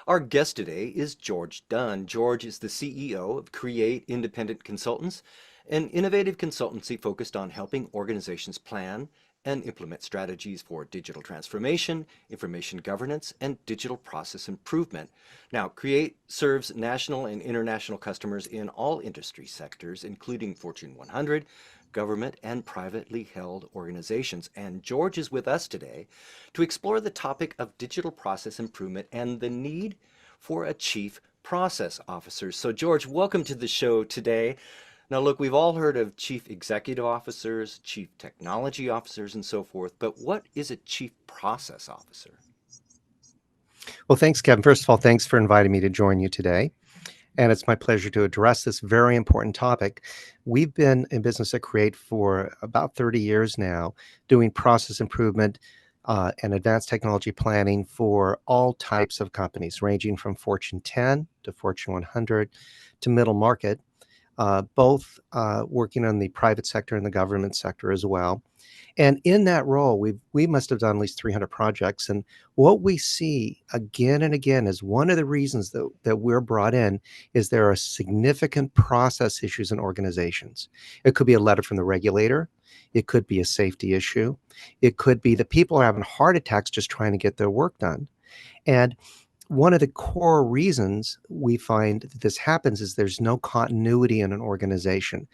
Our guest today is George Dunn. George is the CEO of CRE8 Independent Consultants, an innovative consultancy focused on helping organizations plan and implement strategies for digital transformation, information governance, and digital process improvement. Now, CRE8 serves national and international customers in all industry sectors, including Fortune 100, government, and privately held organizations. And George is with us today to explore the topic of digital process improvement and the need for a chief process officer. So, George, welcome to the show today. Now, look, we've all heard of chief executive officers, chief technology officers, and so forth, but what is a chief process officer? Well, thanks, Kevin. First of all, thanks for inviting me to join you today. And it's my pleasure to address this very important topic. We've been in business at CRE8 for about 30 years now, doing process improvement and advanced technology planning for all types of companies, ranging from Fortune 10 to Fortune 100 to middle market, both working on the private sector and the government sector as well. And in that role, we must have done at least 300 projects. And what we see again and again is one of the reasons that we're brought in is there are significant process issues in organizations. It could be a letter from the regulator. It could be a safety issue. It could be that people are having heart attacks just trying to get their work done. And one of the core reasons we find that this happens is there's no continuity in an organization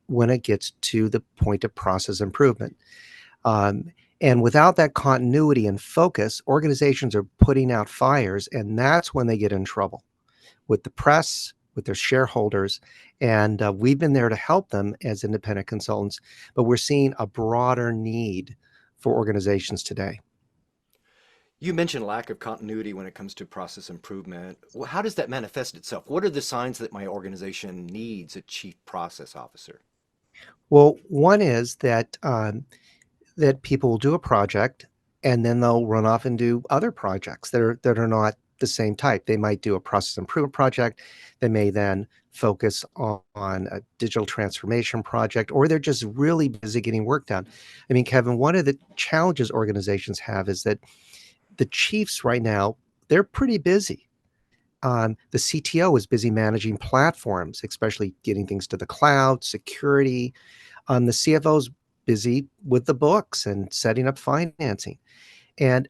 when it gets to the point of process improvement. And without that continuity and focus, organizations are putting out fires, and that's when they get in trouble with the press, with their shareholders. And we've been there to help them as independent consultants, but we're seeing a broader need for organizations today. You mentioned lack of continuity when it comes to process improvement. How does that manifest itself? What are the signs that my organization needs a chief process officer? Well, one is that people will do a project and then they'll run off and do other projects that are not the same type. They might do a process improvement project. They may then focus on a digital transformation project, or they're just really busy getting work done. I mean, Kevin, one of the challenges organizations have is that the chiefs right now, they're pretty busy. The CTO is busy managing platforms, especially getting things to the cloud, security. The CFO's busy with the books and setting up financing. And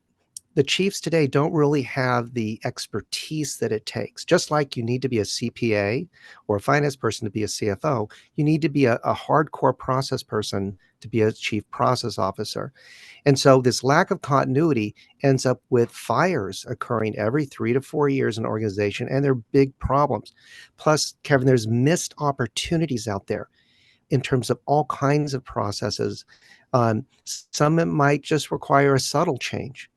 the chiefs today don't really have the expertise that it takes. Just like you need to be a CPA or a finance person to be a CFO, you need to be a hardcore process person to be a chief process officer. And so this lack of continuity ends up with fires occurring every 3 to 4 years in an organization, and they're big problems. Plus, Kevin, there's missed opportunities out there in terms of all kinds of processes. Some it might just require a subtle change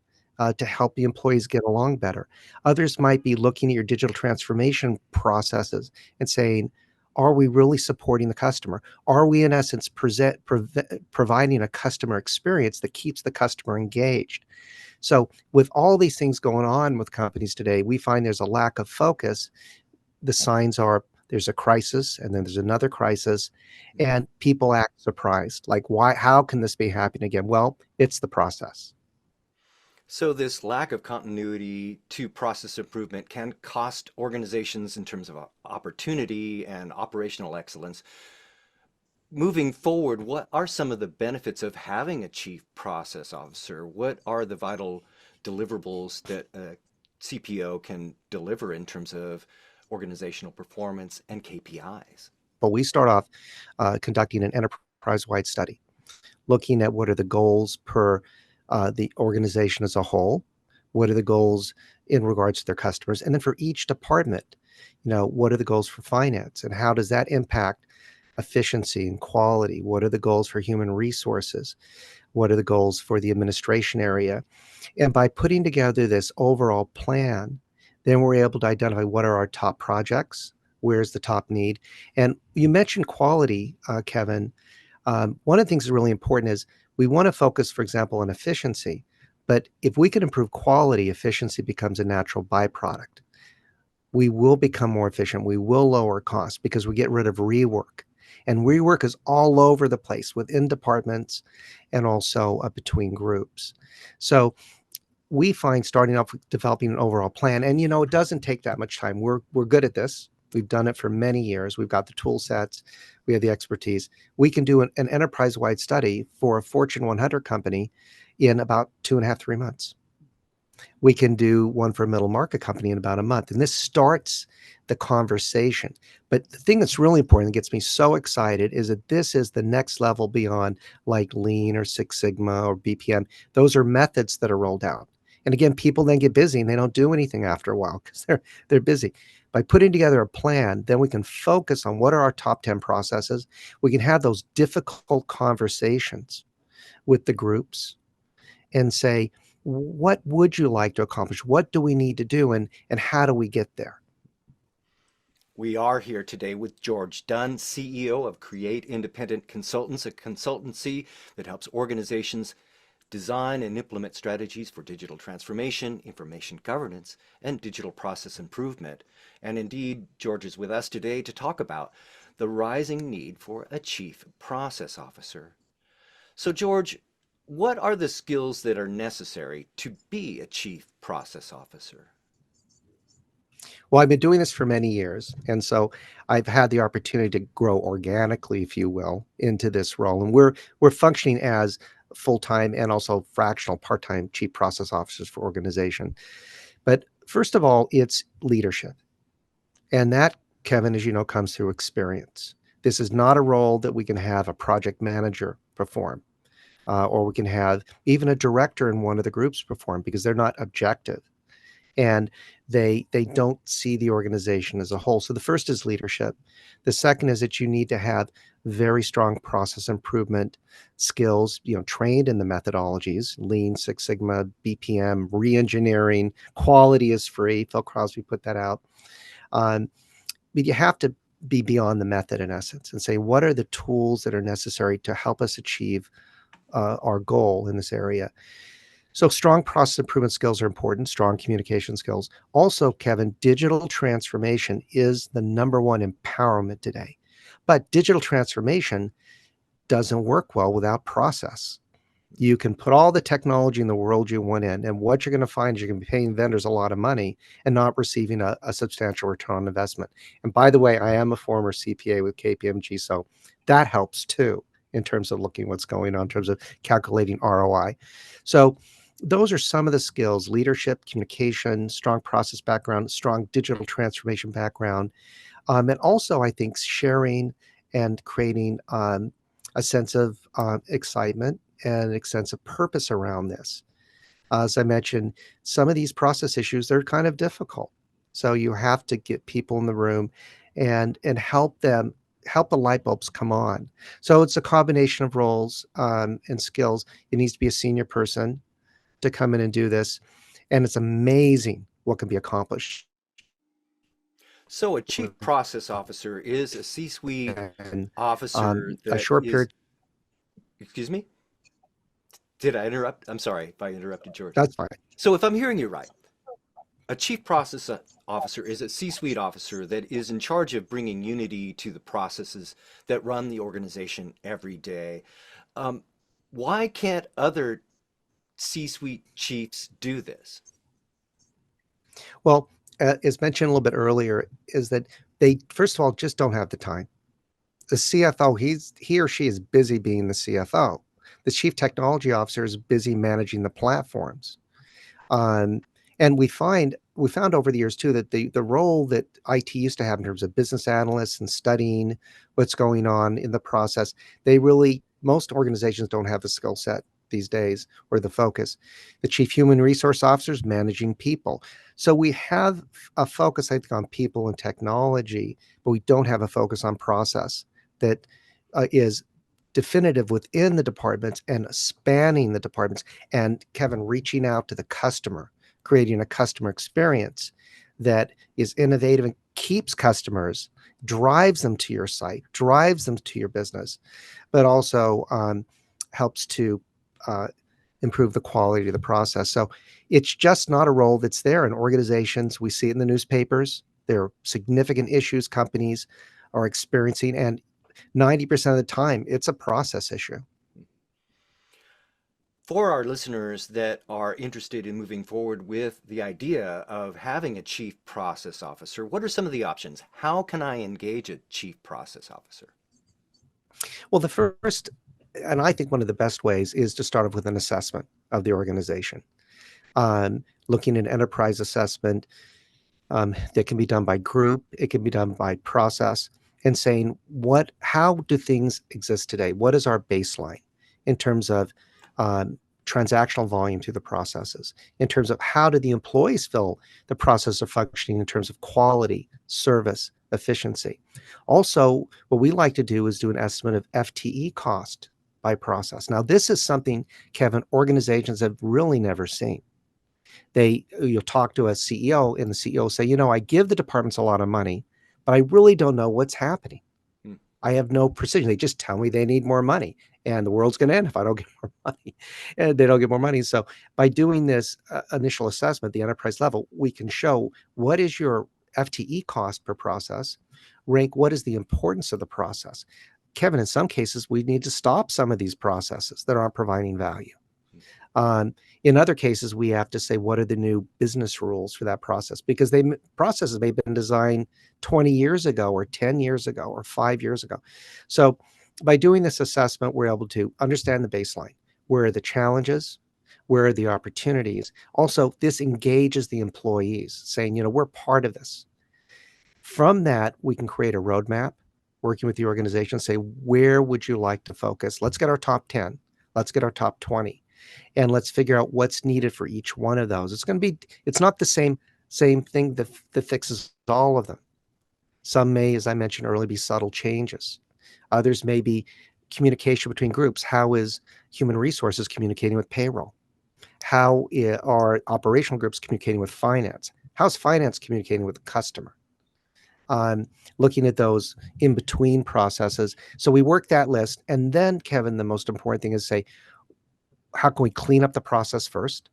to help the employees get along better. Others might be looking at your digital transformation processes and saying, are we really supporting the customer? Are we, in essence, providing a customer experience that keeps the customer engaged? So with all these things going on with companies today, we find there's a lack of focus. The signs are there's a crisis and then there's another crisis, and people act surprised. Like, why, how can this be happening again? Well, it's the process. So this lack of continuity to process improvement can cost organizations in terms of opportunity and operational excellence. Moving forward, what are some of the benefits of having a chief process officer? What are the vital deliverables that a CPO can deliver in terms of organizational performance and KPIs? But we start off conducting an enterprise-wide study, looking at what are the goals per the organization as a whole, what are the goals in regards to their customers, and then for each department, what are the goals for finance, and how does that impact efficiency and quality? What are the goals for human resources? What are the goals for the administration area? And by putting together this overall plan, then we're able to identify what are our top projects, where's the top need. And you mentioned quality, Kevin. One of the things that's really important is we want to focus, for example, on efficiency. But if we can improve quality, efficiency becomes a natural byproduct. We will become more efficient. We will lower costs because we get rid of rework. And rework is all over the place within departments and also between groups. So we find starting off with developing an overall plan, and it doesn't take that much time. We're good at this. We've done it for many years. We've got the tool sets. We have the expertise. We can do an enterprise-wide study for a Fortune 100 company in about 2.5, 3 months. We can do one for a middle market company in about a month. And this starts the conversation. But the thing that's really important that gets me so excited is that this is the next level beyond like Lean or Six Sigma or BPM. Those are methods that are rolled out. And again, people then get busy and they don't do anything after a while because they're busy. By putting together a plan, then we can focus on what are our top 10 processes. We can have those difficult conversations with the groups and say, what would you like to accomplish? What do we need to do? And how do we get there? We are here today with George Dunn, CEO of CRE8 Independent Consultants, a consultancy that helps organizations design and implement strategies for digital transformation, information governance, and digital process improvement. And indeed, George is with us today to talk about the rising need for a chief process officer. So, George, what are the skills that are necessary to be a chief process officer? Well, I've been doing this for many years. And so I've had the opportunity to grow organically, if you will, into this role. And we're functioning as full-time and also fractional part-time chief process officers for organization. But first of all, it's leadership. And that, Kevin, as you know, comes through experience. This is not a role that we can have a project manager perform, or we can have even a director in one of the groups perform because they're not objective and they don't see the organization as a whole. So the first is leadership. The second is that you need to have very strong process improvement skills, trained in the methodologies, Lean, Six Sigma, BPM, re-engineering, quality is free. Phil Crosby put that out. But you have to be beyond the method in essence and say, what are the tools that are necessary to help us achieve our goal in this area? So strong process improvement skills are important, strong communication skills. Also, Kevin, digital transformation is the number one empowerment today. But digital transformation doesn't work well without process. You can put all the technology in the world you want in, and what you're going to find is you're going to be paying vendors a lot of money and not receiving a substantial return on investment. And by the way, I am a former CPA with KPMG, so that helps too in terms of looking what's going on in terms of calculating ROI. So those are some of the skills: leadership, communication, strong process background, strong digital transformation background, and also I think sharing and creating a sense of excitement and a sense of purpose around this. As I mentioned, some of these process issues, they're kind of difficult. So you have to get people in the room and help them, help the light bulbs come on. So it's a combination of roles and skills. It needs to be a senior person to come in and do this. And it's amazing what can be accomplished So, a chief process officer is a C-suite in officer a that short is, period. excuse me? Did I interrupt? I'm sorry if I interrupted, George. That's fine. So, if I'm hearing you right, a chief process officer is a C-suite officer that is in charge of bringing unity to the processes that run the organization every day. Um, why can't other C-suite chiefs do this? Well, as mentioned a little bit earlier, is that they, first of all, just don't have the time. The CFO, he or she is busy being the CFO. The chief technology officer is busy managing the platforms. Um, and we found over the years too that the role that IT used to have in terms of business analysts and studying what's going on in the process, most organizations don't have the skill set these days or the focus. The chief human resource officers managing people. So we have a focus, I think, on people and technology, but we don't have a focus on process that is definitive within the departments and spanning the departments. And Kevin, reaching out to the customer, creating a customer experience that is innovative and keeps customers, drives them to your site, drives them to your business, but also helps to uh, improve the quality of the process. So it's just not a role that's there in organizations. We see it in the newspapers. There are significant issues companies are experiencing, and 90% of the time, it's a process issue. For our listeners that are interested in moving forward with the idea of having a chief process officer, what are some of the options? How can I engage a chief process officer? Well, the first, and I think one of the best ways is to start off with an assessment of the organization. Looking at enterprise assessment that can be done by group, it can be done by process, and saying how do things exist today? What is our baseline in terms of transactional volume through the processes? In terms of how do the employees feel the process are functioning in terms of quality, service, efficiency? Also, what we like to do is do an estimate of FTE cost by process. Now, this is something, Kevin, organizations have really never seen. You'll talk to a CEO and the CEO will say, I give the departments a lot of money, but I really don't know what's happening. Hmm. I have no precision. They just tell me they need more money and the world's going to end if I don't get more money. And they don't get more money. So by doing this initial assessment, the enterprise level, we can show what is your FTE cost per process, rank what is the importance of the process. Kevin, in some cases, we need to stop some of these processes that aren't providing value. In other cases, we have to say, what are the new business rules for that process? Because processes may have been designed 20 years ago or 10 years ago or 5 years ago. So by doing this assessment, we're able to understand the baseline. Where are the challenges? Where are the opportunities? Also, this engages the employees saying, we're part of this. From that, we can create a roadmap, working with the organization, say, where would you like to focus? Let's get our top 10. Let's get our top 20. And let's figure out what's needed for each one of those. It's not the same thing that fixes all of them. Some may, as I mentioned earlier, be subtle changes. Others may be communication between groups. How is human resources communicating with payroll? How are operational groups communicating with finance? How's finance communicating with the customer? Looking at those in between processes. So we work that list. And then, Kevin, the most important thing is say, how can we clean up the process first?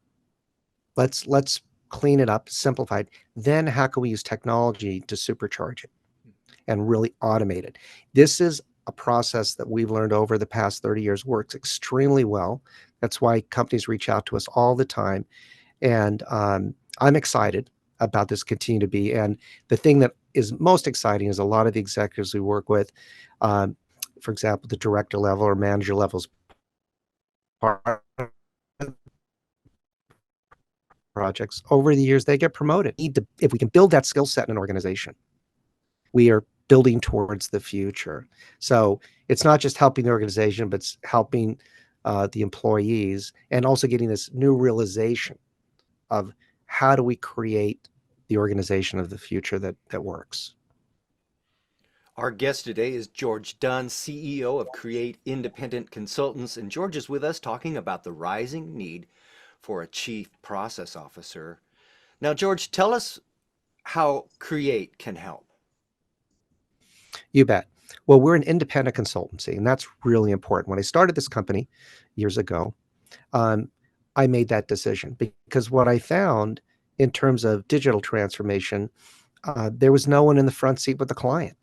Let's clean it up, simplify it. Then how can we use technology to supercharge it and really automate it? This is a process that we've learned over the past 30 years works extremely well. That's why companies reach out to us all the time. And I'm excited about this continue to be. And the thing that is most exciting is a lot of the executives we work with, for example, the director level or manager levels projects, over the years, they get promoted. If we can build that skill set in an organization, we are building towards the future. So it's not just helping the organization, but it's helping the employees and also getting this new realization of how do we create the organization of the future that works. Our guest today is George Dunn, CEO of CRE8 Independent Consultants, and George is with us talking about the rising need for a chief process officer. Now, George, tell us how CRE8 can help. You bet. Well, we're an independent consultancy, and that's really important. When I started this company years ago, I made that decision because what I found in terms of digital transformation, there was no one in the front seat with the client.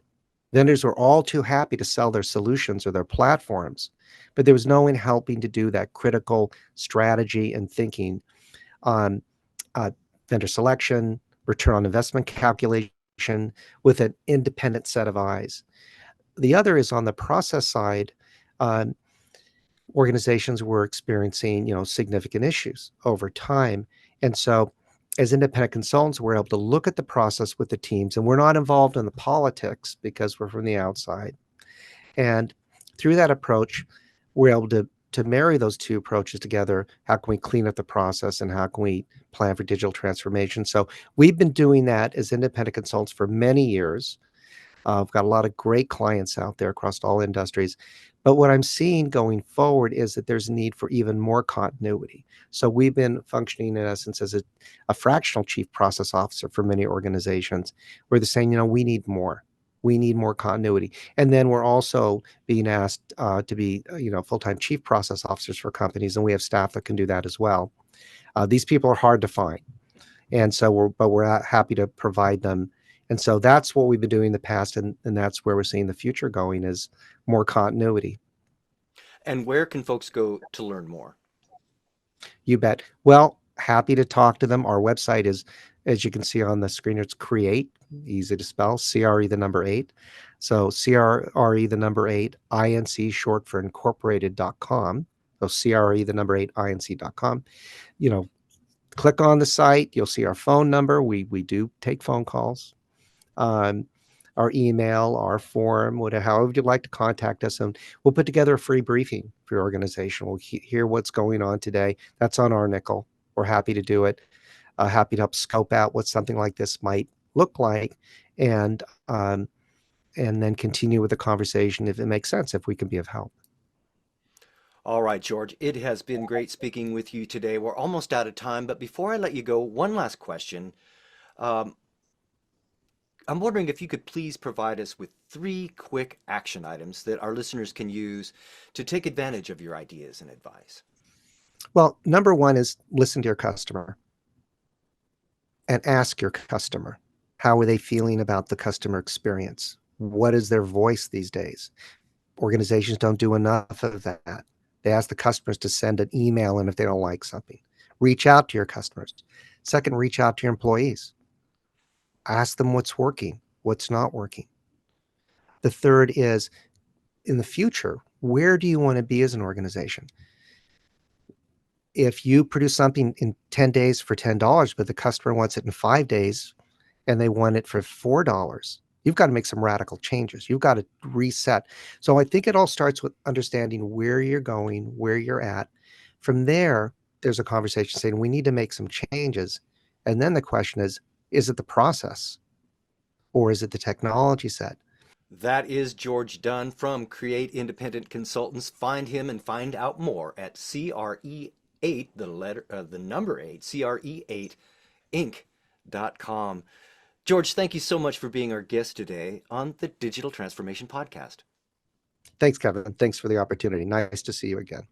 Vendors were all too happy to sell their solutions or their platforms, but there was no one helping to do that critical strategy and thinking on vendor selection, return on investment calculation with an independent set of eyes. The other is on the process side. Organizations were experiencing, significant issues over time. And so as independent consultants, we're able to look at the process with the teams, and we're not involved in the politics because we're from the outside. And through that approach, we're able to marry those two approaches together. How can we clean up the process and how can we plan for digital transformation? So we've been doing that as independent consultants for many years. I've got a lot of great clients out there across all industries. But what I'm seeing going forward is that there's a need for even more continuity. So we've been functioning in essence as a fractional chief process officer for many organizations where they're saying, we need more. We need more continuity. And then we're also being asked to be, full-time chief process officers for companies. And we have staff that can do that as well. These people are hard to find. And so we're happy to provide them. And so that's what we've been doing in the past, and that's where we're seeing the future going is more continuity. And where can folks go to learn more? You bet. Well, happy to talk to them. Our website is, as you can see on the screen, it's create, easy to spell, CRE the number eight. So CRE the number eight, INC short for incorporated.com. So CRE the number eight, INC.com. You know, click on the site, you'll see our phone number. We do take phone calls. Um, our email, our form, whatever, however you'd like to contact us, and we'll put together a free briefing for your organization. We'll hear what's going on today. That's on our nickel. We're happy to do it. Happy to help scope out what something like this might look like, and um, and then continue with the conversation if it makes sense, if we can be of help. All right, George, it has been great speaking with you today. We're almost out of time, but before I let you go, one last question. Um, I'm wondering if you could please provide us with three quick action items that our listeners can use to take advantage of your ideas and advice. Well, number one is listen to your customer and ask your customer, how are they feeling about the customer experience? What is their voice these days? Organizations don't do enough of that. They ask the customers to send an email in if they don't like something. Reach out to your customers. Second, reach out to your employees. Ask them what's working, what's not working. The third is, in the future, where do you want to be as an organization? If you produce something in 10 days for $10, but the customer wants it in 5 days and they want it for $4, you've got to make some radical changes. You've got to reset. So I think it all starts with understanding where you're going, where you're at. From there, there's a conversation saying we need to make some changes. And then the question is it the process or is it the technology set? That is George Dunn from Create Independent Consultants. Find him and find out more at CRE8, the number 8, CRE8 Inc.com. George, thank you so much for being our guest today on the Digital Transformation Podcast. Thanks, Kevin. Thanks for the opportunity. Nice to see you again.